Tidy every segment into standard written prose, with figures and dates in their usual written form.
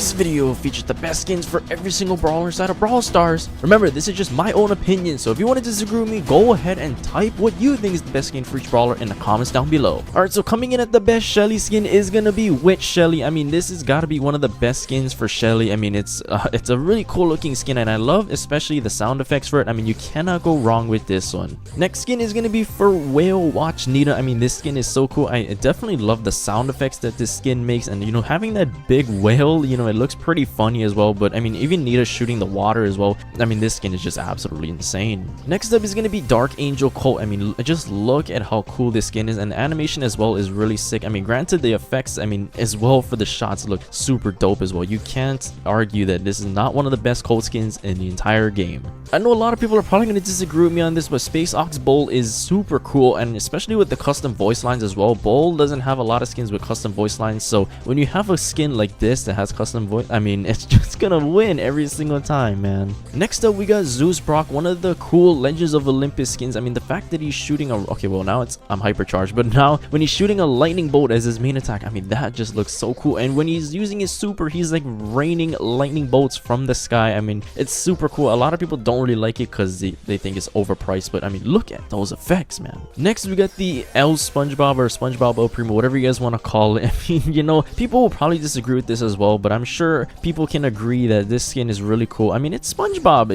This video features the best skins for every single brawler inside of Brawl Stars. Remember, this is just my own opinion, so if you want to disagree with me, go ahead and type what you think is the best skin for each brawler in the comments down below. Alright, so coming in at the best Shelly skin is gonna be Witch Shelly. I mean, this has got to be one of the best skins for Shelly. I mean, it's a really cool looking skin, and I love especially the sound effects for it. I mean, you cannot go wrong with this one. Next skin is gonna be for Whale Watch Nita. I mean, this skin is so cool. I definitely love the sound effects that this skin makes, and you know, having that big whale, you know, it looks pretty funny as well. But I mean, even Nita shooting the water as well, I mean, this skin is just absolutely insane. Next up is gonna be Dark Angel Colt. I mean, just look at how cool this skin is, and the animation as well is really sick. I mean, granted, the effects, I mean, as well for the shots look super dope as well. You can't argue that this is not one of the best Colt skins in the entire game. I know a lot of people are probably gonna disagree with me on this, but Space Ox Bull is super cool, and especially with the custom voice lines as well. Bull doesn't have a lot of skins with custom voice lines, so when you have a skin like this that has custom voice, I mean, it's just gonna win every single time, man. Next up, we got Zeus Brock, one of the cool Legends of Olympus skins. I mean, the fact that he's shooting a, okay, well, now I'm hypercharged, but now when he's shooting a lightning bolt as his main attack, I mean, that just looks so cool. And when he's using his super, he's like raining lightning bolts from the sky. I mean, it's super cool. A lot of people don't really like it because they think it's overpriced, but I mean, look at those effects, man. Next, we got the El SpongeBob, or SpongeBob El Primo, whatever you guys want to call it. I mean, you know, people will probably disagree with this as well, but I'm sure people can agree that this skin is really cool. I mean, it's SpongeBob.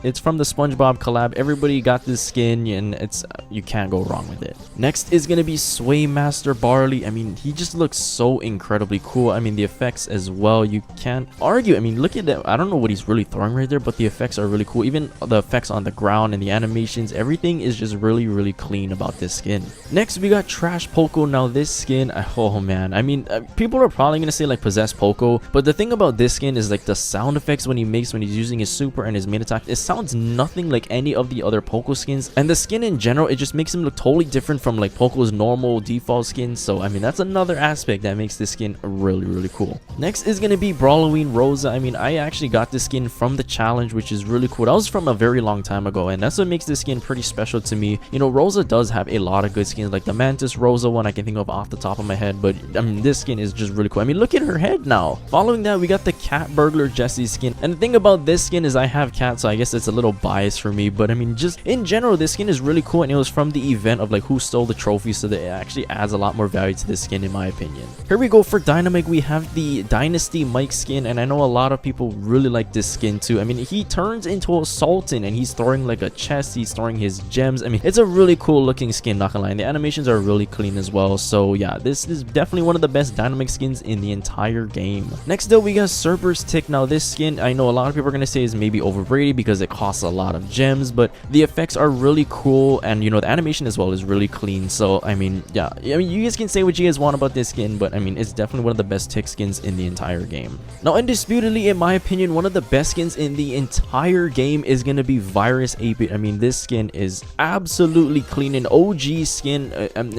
It's from the SpongeBob collab. Everybody got this skin, and you can't go wrong with it. Next is gonna be Sway Master Barley. I mean, he just looks so incredibly cool. I mean, the effects as well, you can't argue. I mean, look at that. I don't know what he's really throwing right there, but the effects are really cool. Even the effects on the ground and the animations, everything is just really clean about this skin. Next, we got Trash Poco. Now this skin, oh man, I mean, people are probably gonna say like Possess Poco, but the thing about this skin is like the sound effects when he's using his super and his main attack, it sounds nothing like any of the other Poco skins, and the skin in general, it just makes him look totally different from like Poco's normal default skin. So I mean, that's another aspect that makes this skin really cool. Next is gonna be Brawloween Rosa. I mean, I actually got this skin from the challenge, which is really cool. That was from a very long time ago, and that's what makes this skin pretty special to me. You know, Rosa does have a lot of good skins, like the Mantis Rosa one I can think of off the top of my head, but I mean, this skin is just really cool. I mean, look at her head now. Following that, we got the Cat Burglar Jessie skin, and the thing about this skin is I have cats, so I guess it's a little biased for me, but I mean, just in general, this skin is really cool, and it was from the event of like who stole the trophy, so that it actually adds a lot more value to this skin in my opinion. Here we go for Dynamite. We have the Dynasty Mike skin, and I know a lot of people really like this skin too. I mean, he turns into a Sultan, and he's throwing like a chest, he's throwing his gems. I mean, it's a really cool looking skin, not gonna lie, and the animations are really clean as well. So yeah, this is definitely one of the best Dynamite skins in the entire game. Next up, we got Cerberus Tick. Now this skin, I know a lot of people are gonna say is maybe overrated because it costs a lot of gems, but the effects are really cool, and you know, the animation as well is really clean. So I mean, yeah, I mean, you guys can say what you guys want about this skin, but I mean, it's definitely one of the best Tick skins in the entire game. Now, undisputedly, in my opinion, one of the best skins in the entire game is gonna be Virus 8-Bit. I mean, this skin is absolutely clean, an OG skin.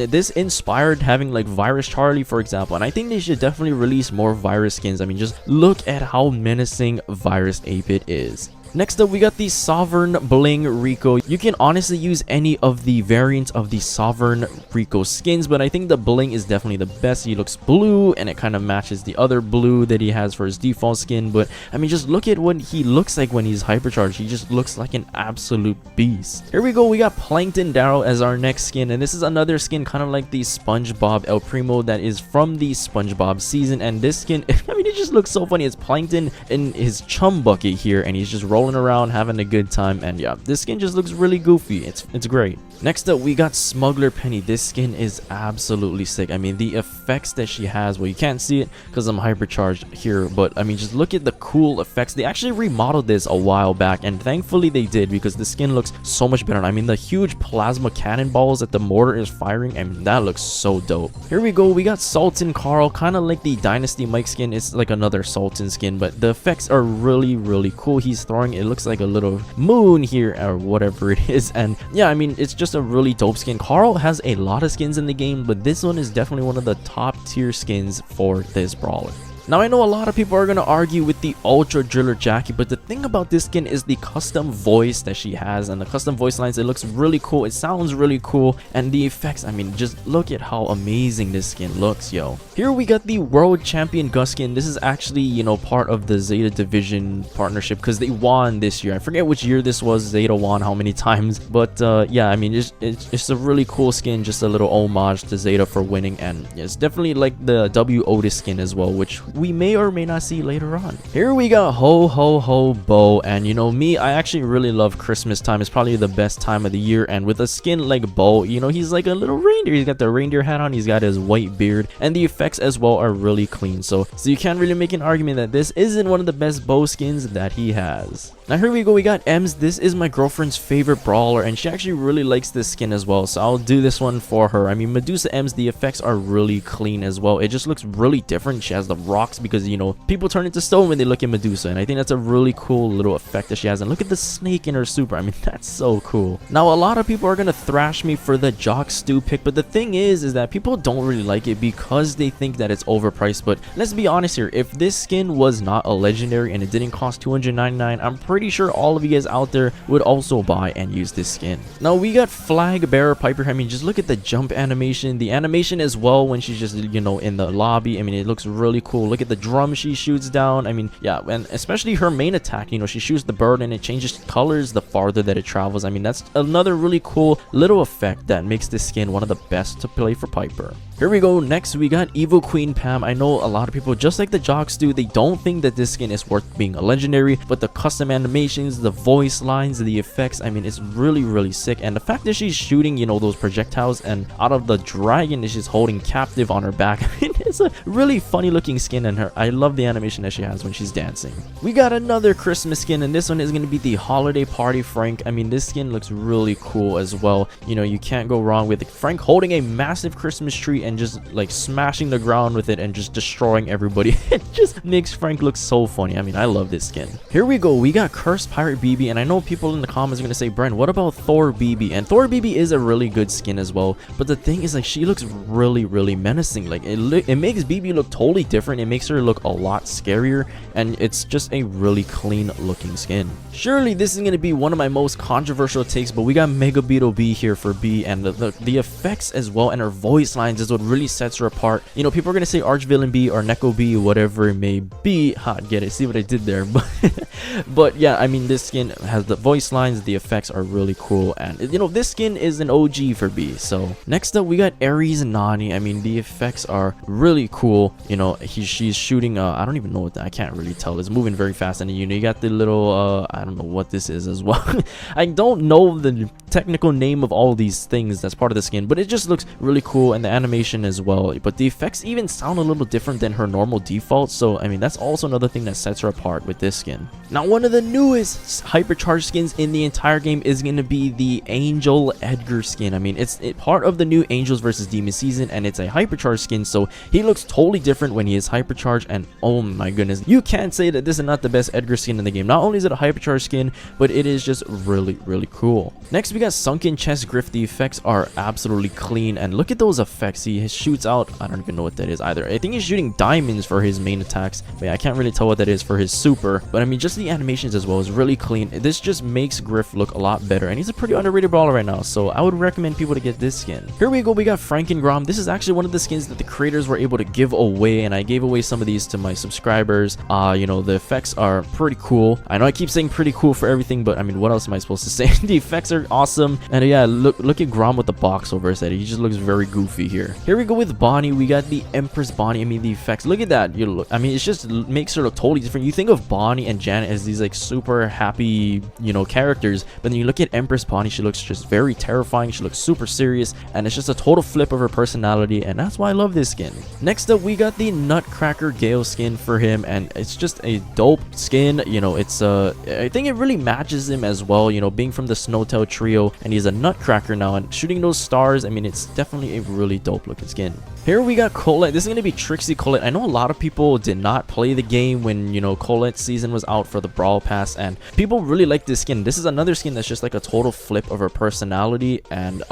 This inspired having like Virus Charlie, for example, and I think they should definitely release more Virus skins. I mean, just look at how menacing Virus 8-Bit is. Next up, we got the Sovereign Bling Rico. You can honestly use any of the variants of the Sovereign Rico skins, but I think the Bling is definitely the best. He looks blue, and it kind of matches the other blue that he has for his default skin. But I mean, just look at what he looks like when he's hypercharged. He just looks like an absolute beast. Here we go, we got Plankton Darrow as our next skin, and this is another skin kind of like the SpongeBob El Primo that is from the SpongeBob season. And this skin, I mean, it just looks so funny. It's Plankton in his chum bucket here, and he's just rolling around having a good time, and yeah, this skin just looks really goofy. It's great. Next up, we got Smuggler Penny. This skin is absolutely sick. I mean, the effects that she has, well, you can't see it because I'm hypercharged here, but I mean, just look at the cool effects. They actually remodeled this a while back, and thankfully they did, because the skin looks so much better. I mean, the huge plasma cannonballs that the mortar is firing, I mean, that looks so dope. Here we go, we got Sultan Carl, kind of like the Dynasty Mike skin. It's like another Sultan skin, but the effects are really cool. He's throwing, it looks like a little moon here or whatever it is, and yeah, I mean, it's just a really dope skin. Carl has a lot of skins in the game, but this one is definitely one of the top tier skins for this brawler. Now I know a lot of people are gonna argue with the Ultra Driller Jackie, but the thing about this skin is the custom voice that she has and the custom voice lines. It looks really cool, it sounds really cool, and the effects, I mean, just look at how amazing this skin looks, yo. Here we got the World Champion Gus skin. This is actually, you know, part of the Zeta Division partnership because they won this year. I forget which year this was. Zeta won how many times, but yeah, I mean, it's a really cool skin, just a little homage to Zeta for winning, and it's definitely like the W Otis skin as well, which we may or may not see later on. Here we got Ho Ho Ho Bo, and you know me, I actually really love Christmas time. It's probably the best time of the year, and with a skin like Bo, you know, he's like a little reindeer. He's got the reindeer hat on, he's got his white beard, and the effects as well are really clean, so you can't really make an argument that this isn't one of the best Bo skins that he has. Now here we go, we got Ems. This is my girlfriend's favorite brawler, and she actually really likes this skin as well, so I'll do this one for her. I mean, Medusa Ems, the effects are really clean as well. It just looks really different. She has the rocks because, you know, people turn into stone when they look at Medusa, and I think that's a really cool little effect that she has. And look at the snake in her super. I mean, that's so cool. Now a lot of people are gonna thrash me for the Jock Stew pick, but the thing is that people don't really like it because they think that it's overpriced. But let's be honest here, if this skin was not a legendary and it didn't cost $299, I'm pretty sure all of you guys out there would also buy and use this skin. Now we got Flag Bearer Piper. I mean, just look at the jump animation, the animation as well when she's just, you know, in the lobby. I mean, it looks really cool. Look at the drum she shoots down. I mean, yeah, and especially her main attack, you know, she shoots the bird and it changes colors the farther that it travels. I mean, that's another really cool little effect that makes this skin one of the best to play for Piper. Here we go, next we got Evil Queen Pam. I know a lot of people, just like the Jocks do, they don't think that this skin is worth being a legendary, but the custom animations, the voice lines, the effects, I mean, it's really sick. And the fact that she's shooting, you know, those projectiles and out of the dragon that she's holding captive on her back, I mean, it's a really funny looking skin, and I love the animation that she has when she's dancing. We got another Christmas skin, and this one is going to be the Holiday Party Frank. I mean, this skin looks really cool as well. You know, you can't go wrong with Frank holding a massive Christmas tree and just like smashing the ground with it and just destroying everybody. It just makes Frank look so funny. I mean, I love this skin. Here we go, we got Cursed Pirate BB, and I know people in the comments are gonna say, Bren, what about Thor BB? And Thor BB is a really good skin as well, but the thing is, like, she looks really menacing. Like, it makes BB look totally different. It makes her look a lot scarier, and it's just a really clean looking skin. Surely this is gonna be one of my most controversial takes, but we got Mega Beetle B here for B, and the effects as well and her voice lines is what really sets her apart. You know, people are gonna say Archvillain B or Neko B, whatever it may be. Get it? See what I did there? But yeah, I mean, this skin has the voice lines, the effects are really cool, and you know, this skin is an OG for B. So next up we got Aries Nani. I mean, the effects are really cool. You know, she's shooting I don't even know what I can't really tell. It's moving very fast, and you know, you got the little I don't know what this is as well. I don't know the technical name of all these things that's part of the skin, but it just looks really cool, and the animation as well. But the effects even sound a little different than her normal default, so I mean, that's also another thing that sets her apart with this skin. Now one of the newest hypercharged skins in the entire game is going to be the Angel Edgar skin. I mean, it's part of the new Angels versus Demons season, and it's a hypercharged skin, so he looks totally different when he is hypercharged. And oh my goodness, you can't say that this is not the best Edgar skin in the game. Not only is it a hypercharged skin, but it is just really cool. Next we got Sunken Chest Griff. The effects are absolutely clean, and look at those effects. He shoots out, I don't even know what that is either. I think he's shooting diamonds for his main attacks, but yeah, I can't really tell what that is for his super. But I mean, just the animations as well is really clean. This just makes Griff look a lot better, and he's a pretty underrated brawler right now, so I would recommend people to get this skin. Here we go, we got Frankengrom. This is actually one of the skins that the creators were able to give away, and I gave away some of these to my subscribers. You know, the effects are pretty cool. I know I keep saying pretty cool for everything, but I mean, what else am I supposed to say? The effects are awesome, and yeah, look at Grom with the box over his head. He just looks very goofy here. Here we go with Bonnie. We got the Empress Bonnie. I mean, the effects, look at that. You look, I mean, it just makes her look totally different. You think of Bonnie and Janet as these like super happy, you know, characters, but then you look at Empress Bonnie, she looks just very terrifying. She looks super serious, and it's just a total flip of her personality, and that's why I love this skin. Next up we got the Nutcracker Gale skin for him, and it's just a dope skin. You know, it's I think it really matches him as well, you know, being from the Snowtail trio, and he's a Nutcracker now and shooting those stars. I mean, it's definitely a really dope looking skin. Here we got Colette. This is going to be Trixie Colette. I know a lot of people did not play the game when, you know, Colette's season was out for the Brawl Pass, and people really like this skin. This is another skin that's just like a total flip of her personality, and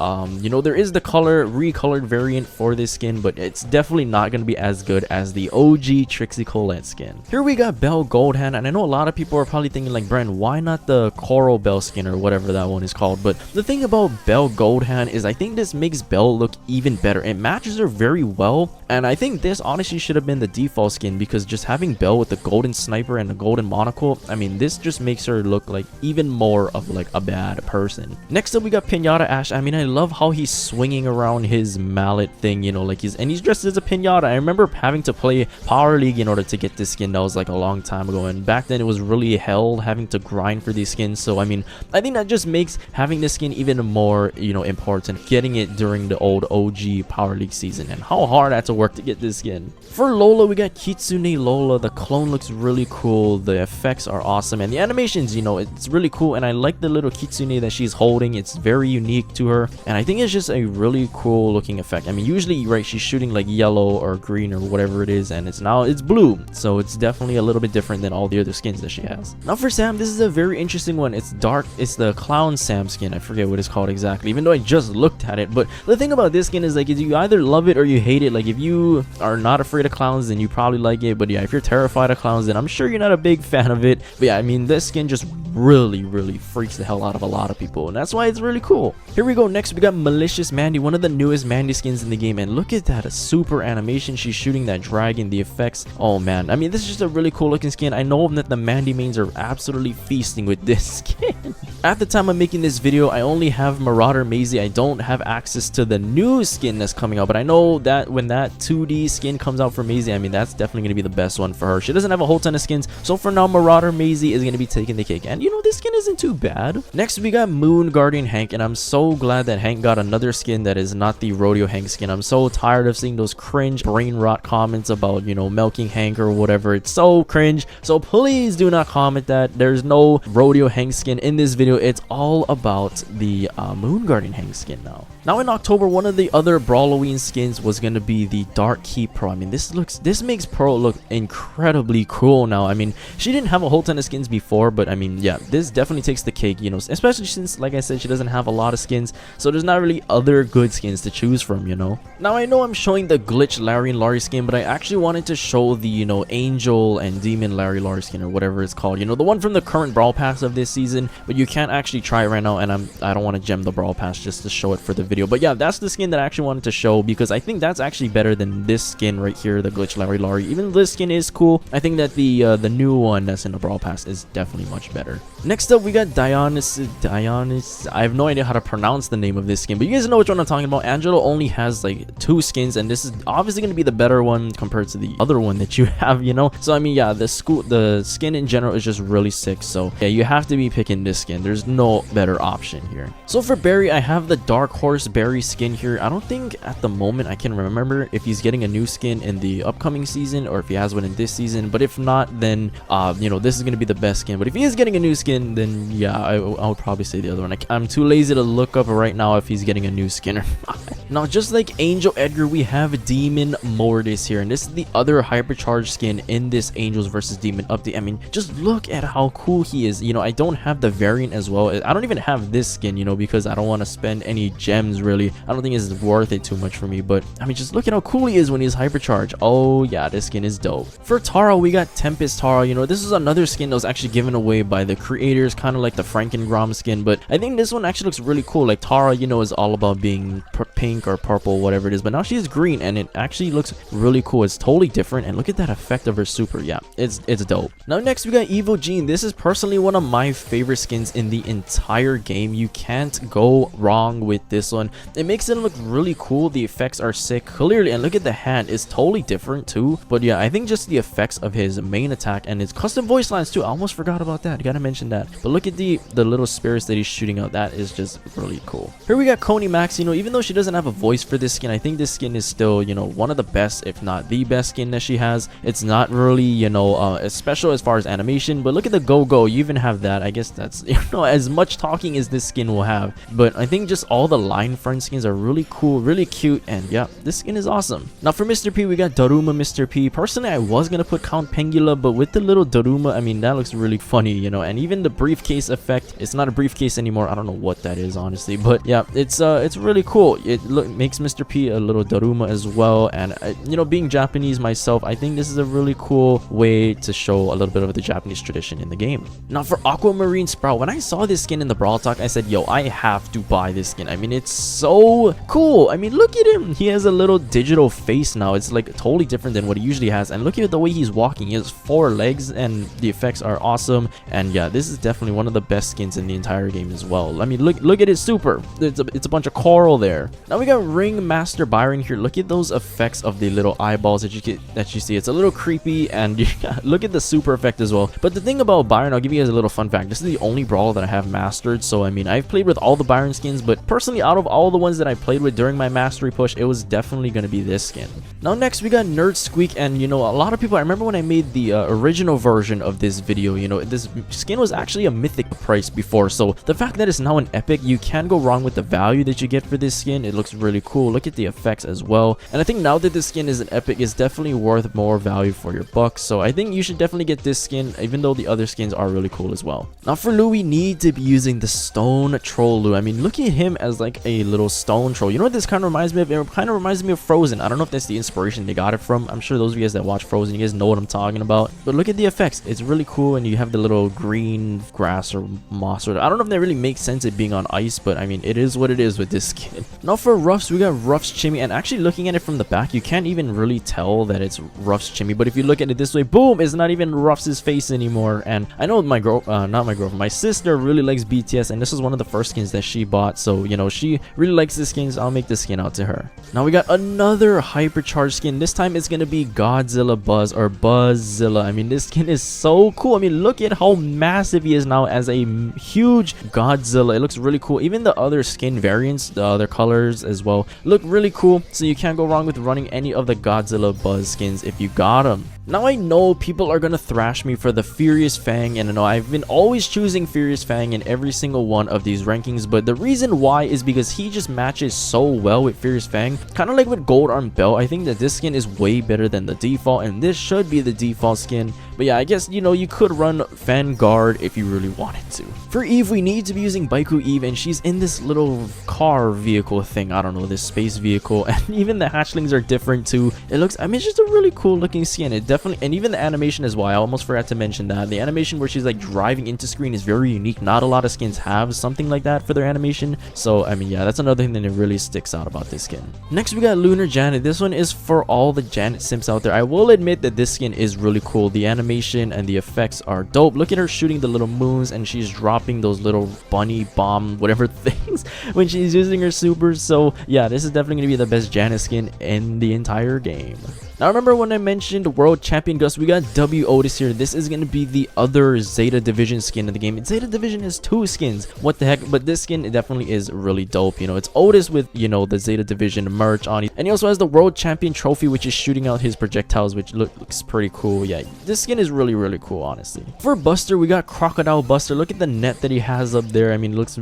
you know, there is the recolored variant for this skin, but it's definitely not going to be as good as the OG Trixie Colette skin. Here we got Belle Goldhand, and I know a lot of people are probably thinking like, Brent, why not the Coral Belle skin or whatever that one is called? But the thing about Belle Goldhand is I think this makes Belle look even better. It matches her very well, and I think this honestly should have been the default skin, because just having Belle with the golden sniper and the golden monocle, I mean, this just makes her look like even more of like a bad person. Next up we got Pinata Ash. I mean, I love how he's swinging around his mallet thing, you know, like he's dressed as a pinata. I remember having to play Power League in order to get this skin. That was like a long time ago, and back then it was really hell having to grind for these skins. So I mean, I think that just makes having this skin even more, you know, important, getting it during the old OG Power League season, and how hard I had to work to get this skin. For Lola, we got Kitsune Lola. The clone looks really cool, the effects are awesome, and the animations, you know, it's really cool, and I like the little kitsune that she's holding. It's very unique to her, and I think it's just a really cool looking effect. I mean, usually, right, she's shooting like yellow or green or whatever it is, and it's blue, so it's definitely a little bit different than all the other skins that she has. Now for Sam, this is a very interesting one. It's dark. It's the Clown Sam skin. I forget what it's called exactly, even though I just looked at it. But the thing about this skin is like, you either love it or you hate it. Like, if you are not afraid of clowns, then you probably like it, but yeah, if you're terrified of clowns, then I'm sure you're not a big fan of it. But yeah, I mean, this skin just really freaks the hell out of a lot of people, and that's why it's really cool. Here we go. Next we got Malicious Mandy, one of the newest Mandy skins in the game, and look at that, a super animation. She's shooting that dragon, the effects, oh man, I mean, this is just a really cool looking skin. I know that the Mandy mains are absolutely feasting with this skin. At the time of making this video, I only have Marauder Maisie. I don't have access to the new skin that's coming out, but I know that when that 2D skin comes out for Maisie, I mean, that's definitely going to be the best one for her. She doesn't have a whole ton of skins, so for now, Marauder Maisie is going to be taking the cake, and you know, this skin isn't too bad. Next we got Moon Guardian Hank, and I'm so glad that Hank got another skin that is not the Rodeo Hank skin. I'm so tired of seeing those cringe brain rot comments about, you know, milking Hank or whatever. It's so cringe, so please do not comment that. There's no Rodeo Hank skin in this video. It's all about the Moon Guardian Hank skin now. Now in October, one of the other Brawloween skins was going to be the Dark Key Pearl. I mean, this makes Pearl look incredibly cool now. I mean, she didn't have a whole ton of skins before, but I mean, yeah, this definitely takes the cake, you know, especially since, like I said, she doesn't have a lot of skins, so there's not really other good skins to choose from, you know. Now I know I'm showing the Glitch Larry and Laurie skin, but I actually wanted to show the, you know, Angel and Demon Larry Laurie skin, or whatever it's called, you know, the one from the current Brawl Pass of this season, but you can't actually try it right now, and I don't want to gem the Brawl Pass just to show it for the video. But yeah, that's the skin that I actually wanted to show, because I think that's actually better than this skin right here, the Glitch Larry Laurie. Even though this skin is cool, I think that the new one that's in the Brawl Pass is definitely much better. Next up we got Dionys. I have no idea how to pronounce the name of this skin, but you guys know which one I'm talking about. Angelo only has like 2 skins, and this is obviously going to be the better one compared to the other one that you have, you know. So I mean, yeah, the skin in general is just really sick, so yeah, you have to be picking this skin. There's no better option here. So for Barry, I have the Dark Horse Barry skin here. I don't think at the moment I can remember if he's getting a new skin in the upcoming season or if he has one in this season, but if not, then you know, this is going to be the best skin. But if he is getting a new skin, then yeah, I would probably say the other one. I'm too lazy to look up right now if he's getting a new skin or not. Now, just like Angel Edgar, we have Demon Mortis here, and this is the other hypercharged skin in this Angels versus Demon update. I mean, just look at how cool he is. You know, I don't have the variant as well. I don't even have this skin, you know, because I don't want to spend any gems, really. I don't think it's worth it too much for me, but I mean, just look at how cool he is when he's hypercharged. Oh yeah, this skin is dope. For Tara, we got Tempest Tara. You know, this is another skin that was actually given away by the creators, kind of like the Frankengrom skin, but I think this one actually looks really cool. Like, Tara, you know, is all about being pink or purple, whatever it is, but now she's green, and it actually looks really cool. It's totally different, and look at that effect of her super. Yeah, it's dope. Now next we got Evo Jean. This is personally one of my favorite skins in the entire game. You can't go wrong with this one. It makes it look really cool. The effects are sick, clearly, and look at the hand. It's totally different too. But yeah, I think just the effects of his main attack and his custom voice lines too. I almost forgot about that. I gotta mention that. But look at the little spirits that he's shooting out. That is just really cool. Here we got Coney Max. You know, even though she doesn't have a voice for this skin. I think this skin is still, you know, one of the best, if not the best skin that she has. It's not really, you know, special as far as animation, but look at the go-go. You even have that. I guess that's, you know, as much talking as this skin will have. But I think just all the line front skins are really cool, really cute, and yeah, this skin is awesome. Now for Mr. P, we got Daruma Mr. P. Personally, I was gonna put Count Pengula, but with the little Daruma, I mean, that looks really funny, you know, and even the briefcase effect, it's not a briefcase anymore. I don't know what that is, honestly, but yeah, it's really cool. It makes Mr. P a little Daruma as well, and you know, being Japanese myself, I think this is a really cool way to show a little bit of the Japanese tradition in the game. Now for Aquamarine Sprout, when I saw this skin in the Brawl Talk, I said, yo, I have to buy this skin. I mean, it's so cool. I mean, look at him. He has a little digital face now. It's like totally different than what he usually has, and look at the way he's walking. He has 4 legs, and the effects are awesome. And yeah, this is definitely one of the best skins in the entire game as well. I mean, look at his super. It's a bunch of coral there. Now we got Ringmaster Byron here. Look at those effects of the little eyeballs that you see. It's a little creepy, and look at the super effect as well. But the thing about Byron, I'll give you guys a little fun fact. This is the only brawler that I have mastered. So I mean, I've played with all the Byron skins, but personally, out of all the ones that I played with during my mastery push, it was definitely going to be this skin. Now next we got Nerd Squeak, and you know, a lot of people, I remember when I made the original version of this video, you know, this skin was actually a mythic price before, so the fact that it's now an epic, you can't go wrong with the value that you get for this skin. It looks really cool. Look at the effects as well, and I think now that this skin is an epic, it's definitely worth more value for your bucks. So I think you should definitely get this skin, even though the other skins are really cool as well. Now for Lou, we need to be using the Stone Troll Lou. I mean, look at him as like a little stone troll. You know what this kind of reminds me of? It kind of reminds me of Frozen. I don't know if that's the inspiration they got it from. I'm sure those of you guys that watch Frozen, you guys know what I'm talking about. But look at the effects. It's really cool, and you have the little green grass or moss. Or I don't know if that really makes sense it being on ice, but I mean, it is what it is with this skin. Now for Ruffs, we got Ruffs Chimmy, and actually looking at it from the back, you can't even really tell that it's Ruffs Chimmy. But if you look at it this way, boom, it's not even Ruffs' face anymore. And I know my sister really likes BTS, and this is one of the first skins that she bought. So you know, she really likes the skins. I'll make this skin out to her. Now we got another hypercharged skin. This time it's gonna be Godzilla Buzz, or Buzzilla. I mean, this skin is so cool. I mean, look at how massive he is now as a huge Godzilla. It looks really cool. Even the other skin variants, the other colors as well, look really cool. So you can't go wrong with running any of the Godzilla Buzz skins if you got them. Now I know people are gonna thrash me for the Furious Fang, and I know I've been always choosing Furious Fang in every single one of these rankings, but the reason why is because he just matches so well with Furious Fang. Kind of like with Gold Arm Belt, I think that this skin is way better than the default, and this should be the default skin. But yeah, I guess, you know, you could run Vanguard if you really wanted to. For Eve, we need to be using Baiku Eve, and she's in this little car vehicle thing. I don't know, this space vehicle, and even the hatchlings are different too. It looks, I mean, it's just a really cool looking skin. It definitely, and even the animation as well. I almost forgot to mention that. The animation where she's like driving into screen is very unique. Not a lot of skins have something like that for their animation. So, I mean, yeah, that's another thing that really sticks out about this skin. Next, we got Lunar Janet. This one is for all the Janet simps out there. I will admit that this skin is really cool. The animation and the effects are dope. Look at her shooting the little moons, and she's dropping those little bunny bomb whatever things when she's using her supers. So yeah, this is definitely gonna be the best Janet skin in the entire game. Now remember when I mentioned World Champion Gus, we got W Otis here. This is going to be the other Zeta Division skin in the game. Zeta Division has 2 skins. What the heck? But this skin definitely is really dope. You know, it's Otis with, you know, the Zeta Division merch on it. And he also has the World Champion trophy, which is shooting out his projectiles, which looks pretty cool. Yeah, this skin is really, really cool, honestly. For Buster, we got Crocodile Buster. Look at the net that he has up there. I mean, it looks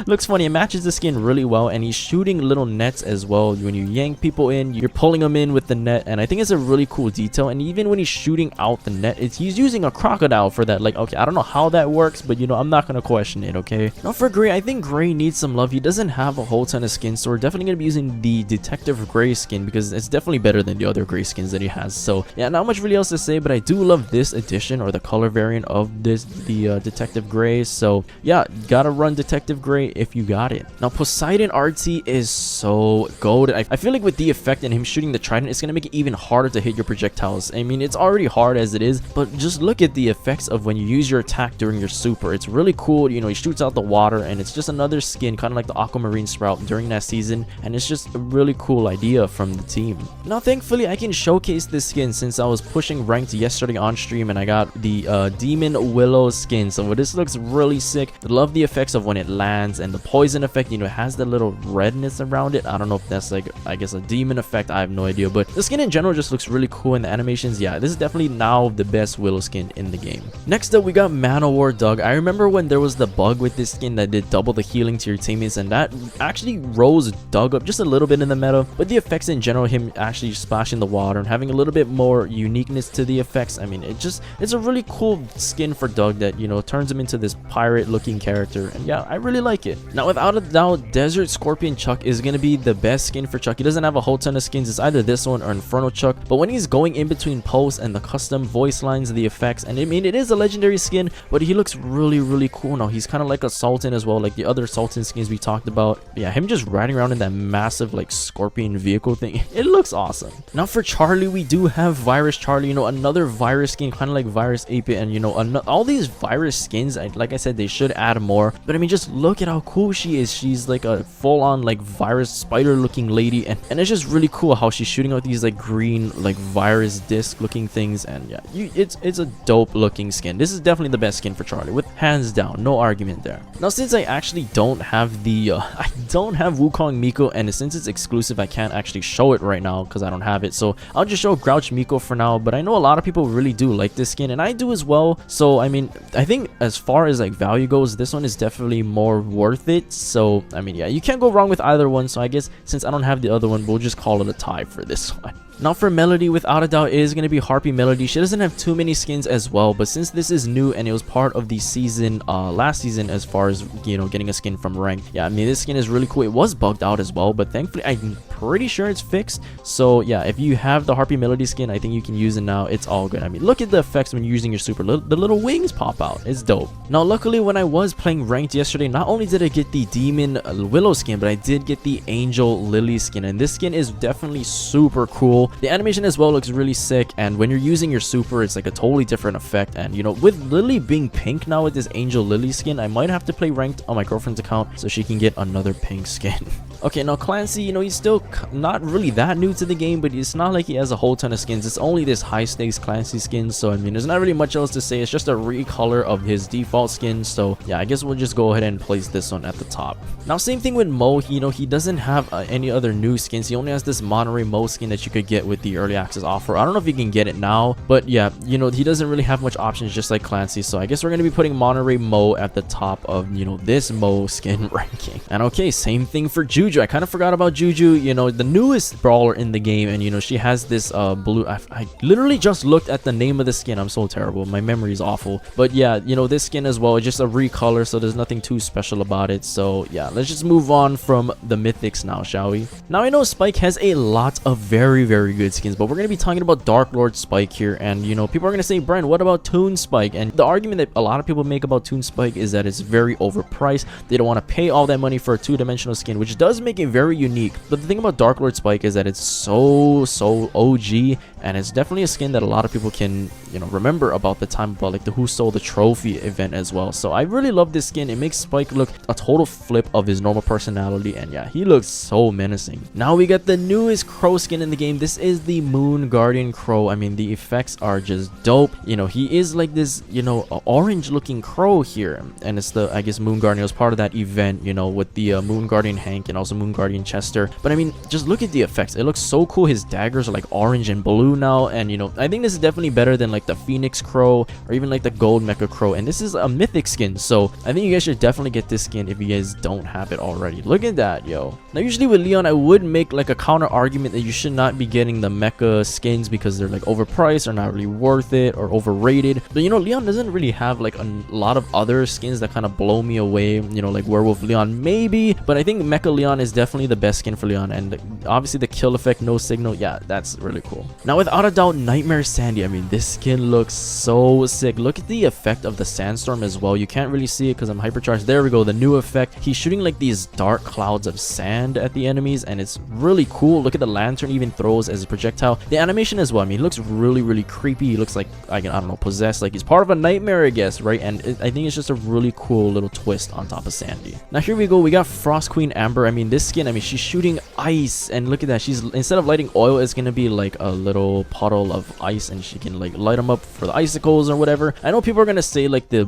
looks funny. It matches the skin really well, and he's shooting little nets as well. When you yank people in, you're pulling them in with the net, and I think it's a really cool detail. And even when he's shooting out the net, he's using a crocodile for that. Like, okay, I don't know how that works, but you know, I'm not gonna question it. Okay. Now for Gray, I think Gray needs some love. He doesn't have a whole ton of skins, so we're definitely gonna be using the Detective Gray skin because it's definitely better than the other Gray skins that he has. So yeah, not much really else to say, but I do love this edition, or the color variant of this, the Detective Gray. So yeah, gotta run Detective Gray if you got it. Now Poseidon RT is so gold. I feel like with the effect and him shooting the trident, it's gonna make it even harder to hit your projectiles. I mean, it's already hard as it is, but just look at the effects of when you use your attack during your super. It's really cool. You know, he shoots out the water, and it's just another skin, kind of like the Aquamarine Sprout during that season, and it's just a really cool idea from the team. Now, thankfully, I can showcase this skin since I was pushing ranked yesterday on stream, and I got the Demon Willow skin. So this looks really sick. I love the effects of when it lands, and the poison effect, you know, it has the little redness around it. I don't know if that's like, I guess, a demon effect. I have no idea, but the skin in general just looks really cool, and the animations, yeah, this is definitely now the best Willow skin in the game. Next up, we got Manowar Doug. I remember when there was the bug with this skin that did double the healing to your teammates, and that actually rose Doug up just a little bit in the meta, but the effects in general, him actually splashing the water and having a little bit more uniqueness to the effects, I mean, it's a really cool skin for Doug that, you know, turns him into this pirate looking character, and yeah, I really like it. Now, without a doubt, Desert Scorpion Chuck is going to be the best skin for Chuck. He doesn't have a whole ton of skins. It's either this one or Inferno Chuck, but when he's going in between posts and the custom voice lines, the effects, and I mean, it is a legendary skin, but he looks really cool now. He's kind of like a Sultan as well, like the other Sultan skins we talked about. But yeah, him just riding around in that massive like scorpion vehicle thing, it looks awesome. Now for Charlie, we do have Virus Charlie, you know, another virus skin, kind of like Virus 8-bit, and you know, all these virus skins, like I said, they should add more, but I mean, just look at how cool she is. She's like a full-on like virus spider looking lady, and it's just really cool how she's shooting out these like green like virus disc looking things, and yeah, it's a dope looking skin. This is definitely the best skin for Charlie, with hands down, no argument there. Now, since I actually don't have the I don't have Wukong Miko, and since it's exclusive, I can't actually show it right now because I don't have it, so I'll just show Grouch Miko for now. But I know a lot of people really do like this skin, and I do as well, so I mean, I think as far as like value goes, this one is definitely more worth it. So I mean, yeah, you can't go wrong with either one, so I guess since I don't have the other one, we'll just call it a tie for this one. Now for Melody, without a doubt, it is going to be Harpy Melody. She doesn't have too many skins as well, but since this is new and it was part of the season last season, as far as, you know, getting a skin from ranked, yeah, I mean, this skin is really cool. It was bugged out as well, but thankfully I'm pretty sure it's fixed. So yeah, if you have the Harpy Melody skin, I think you can use it now. It's all good. I mean, look at the effects when you're using your super. The little wings pop out. It's dope. Now luckily, when I was playing ranked yesterday, not only did I get the Demon Willow skin, but I did get the Angel Lily skin, and this skin is definitely super cool. The animation as well looks really sick, and when you're using your super, it's like a totally different effect. And you know, with Lily being pink now with this Angel Lily skin, I might have to play ranked on my girlfriend's account so she can get another pink skin. Okay, now Clancy, you know, he's still not really that new to the game, but it's not like he has a whole ton of skins. It's only this high stakes Clancy skin, so I mean, there's not really much else to say. It's just a recolor of his default skin, so yeah, I guess we'll just go ahead and place this one at the top. Now, same thing with Mo. You know, he doesn't have any other new skins. He only has this Monterey Mo skin that you could get with the early access offer. I don't know if you can get it now, but yeah, you know, he doesn't really have much options, just like Clancy, so I guess we're going to be putting Monterey Mo at the top of, you know, this Mo skin ranking. And okay, same thing for Juju. I kind of forgot about Juju, you know, the newest brawler in the game, and you know, she has this blue, I literally just looked at the name of the skin. I'm so terrible, my memory is awful, but yeah, you know, this skin as well, it's just a recolor, so there's nothing too special about it. So yeah, let's just move on from the mythics now, shall we? Now, I know Spike has a lot of very good skins, but we're going to be talking about Dark Lord Spike here, and you know, people are going to say, Brent, what about Toon Spike? And the argument that a lot of people make about Toon Spike is that it's very overpriced. They don't want to pay all that money for a two-dimensional skin, which does make it very unique. But the thing about Dark Lord Spike is that it's so OG, and it's definitely a skin that a lot of people can, you know, remember about the time about like the Who Stole the Trophy event as well. So I really love this skin. It makes Spike look a total flip of his normal personality, and yeah, he looks so menacing. Now we got the newest Crow skin in the game. This is the Moon Guardian Crow. I mean, the effects are just dope. You know, he is like this, you know, orange looking crow here, and it's the, I guess, Moon Guardian. It was part of that event, you know, with the Moon Guardian Hank and also Moon Guardian Chester. But I mean, just look at the effects. It looks so cool. His daggers are like orange and blue now, and you know, I think this is definitely better than like the Phoenix Crow or even like the Gold Mecha Crow, and this is a mythic skin, so I think you guys should definitely get this skin if you guys don't have it already. Look at that, yo. Now usually with Leon, I would make like a counter argument that you should not be getting the mecha skins because they're like overpriced or not really worth it or overrated, but you know, Leon doesn't really have like a lot of other skins that kind of blow me away, you know, like Werewolf Leon maybe, but I think Mecha Leon Leon is definitely the best skin for Leon, and obviously the kill effect, no signal, yeah, that's really cool. Now without a doubt, Nightmare Sandy, I mean this skin looks so sick. Look at the effect of the sandstorm as well. You can't really see it because I'm hypercharged. There we go, the new effect. He's shooting like these dark clouds of sand at the enemies, and it's really cool. Look at the lantern even throws as a projectile. The animation as well, I mean, it looks really creepy. He looks like, I don't know, possessed, like he's part of a nightmare, I guess, right? And I think it's just a really cool little twist on top of Sandy. Now here we go, we got Frost Queen Amber. I mean this skin, I mean she's shooting ice, and look at that, she's, instead of lighting oil, it's gonna be like a little puddle of ice, and she can like light them up for the icicles or whatever. I know people are gonna say like the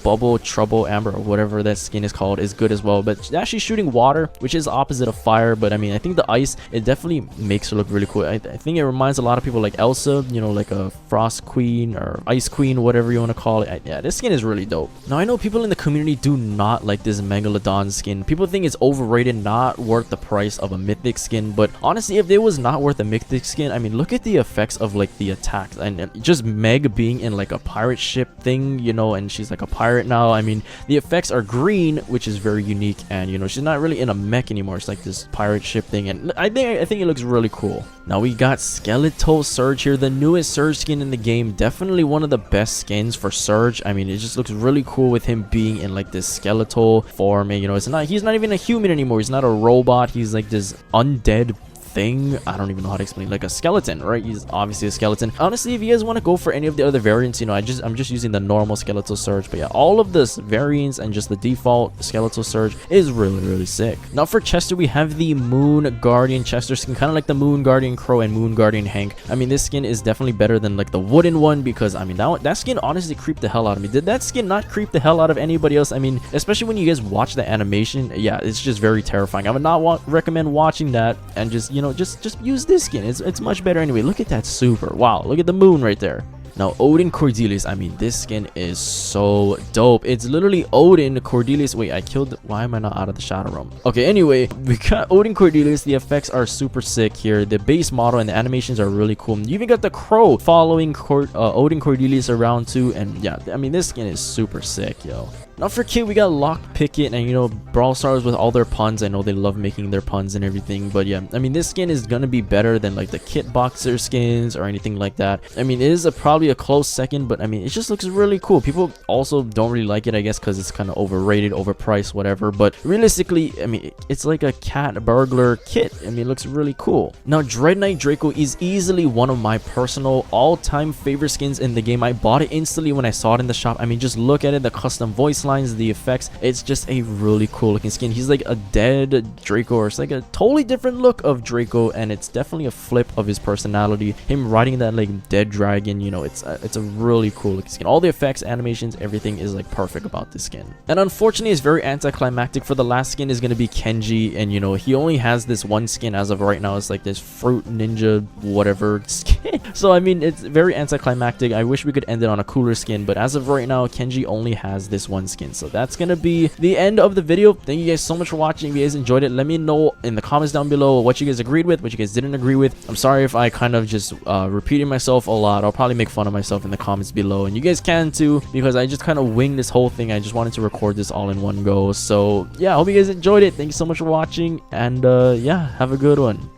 bubble trouble Amber or whatever that skin is called is good as well, but she's shooting water, which is opposite of fire. But I mean, I think the ice, it definitely makes her look really cool. I think it reminds a lot of people like Elsa, you know, like a Frost Queen or Ice Queen, whatever you want to call it. Yeah, this skin is really dope. Now I know people in the community do not like this Megalodon skin. People think it's overrated, not worth the price of a mythic skin, but honestly, if it was not worth a mythic skin, I mean look at the effects of like the attacks, and just Meg being in like a pirate ship thing, you know, and she's like a pirate now. I mean the effects are green, which is very unique, and you know she's not really in a mech anymore. It's like this pirate ship thing, and I think it looks really cool. Now we got Skeletal Surge here, the newest Surge skin in the game. Definitely one of the best skins for Surge. I mean, it just looks really cool with him being in like this skeletal form, and you know, he's not even a human anymore. He's not a robot. He's like this undead thing. I don't even know how to explain, like a skeleton, right? He's obviously a skeleton. Honestly, if you guys want to go for any of the other variants, you know, I'm just using the normal Skeletal Surge, but yeah, all of this variants and just the default Skeletal Surge is really sick. Now for Chester, we have the Moon Guardian Chester skin, kind of like the Moon Guardian Crow and Moon Guardian Hank. I mean, this skin is definitely better than like the wooden one, because I mean that skin honestly creeped the hell out of me. Did that skin not creep the hell out of anybody else? I mean, especially when you guys watch the animation, yeah, it's just very terrifying. I would not recommend watching that, and just, you know, just use this skin. It's much better anyway. Look at that super. Wow, look at the moon right there. Now Odin Cordelius, I mean this skin is so dope. It's literally Odin Cordelius. Wait, I killed, why am I not out of the shadow realm? Okay, anyway, we got Odin Cordelius. The effects are super sick here. The base model and the animations are really cool. You even got the crow following Odin Cordelius around too, and yeah, I mean this skin is super sick, yo. Now for Kit, we got Lock Picket, and you know, Brawl Stars with all their puns. I know they love making their puns and everything, but yeah, I mean this skin is gonna be better than like the Kit Boxer skins or anything like that. I mean, it is probably a close second, but I mean it just looks really cool. People also don't really like it, I guess, because it's kind of overrated, overpriced, whatever. But realistically, I mean, it's like a cat burglar kit. I mean, it looks really cool. Now Dread Knight Draco is easily one of my personal all-time favorite skins in the game. I bought it instantly when I saw it in the shop. I mean, just look at it, the custom voice lines, the effects, it's just a really cool looking skin. He's like a dead Draco, or it's like a totally different look of Draco, and it's definitely a flip of his personality. Him riding that like dead dragon, you know, it's a really cool looking skin. All the effects, animations, everything is like perfect about this skin. And unfortunately, it's very anticlimactic. For the last skin is going to be Kenji, and you know, he only has this one skin as of right now. It's like this fruit ninja whatever skin. So I mean, it's very anticlimactic. I wish we could end it on a cooler skin, but as of right now, Kenji only has this one skin. So that's gonna be the end of the video. Thank you guys so much for watching. If you guys enjoyed it, let me know in the comments down below what you guys agreed with, what you guys didn't agree with. I'm sorry if I kind of just repeated myself a lot. I'll probably make fun of myself in the comments below, and you guys can too, because I just kind of winged this whole thing. I just wanted to record this all in one go. So yeah, I hope you guys enjoyed it. Thank you so much for watching, and yeah, have a good one.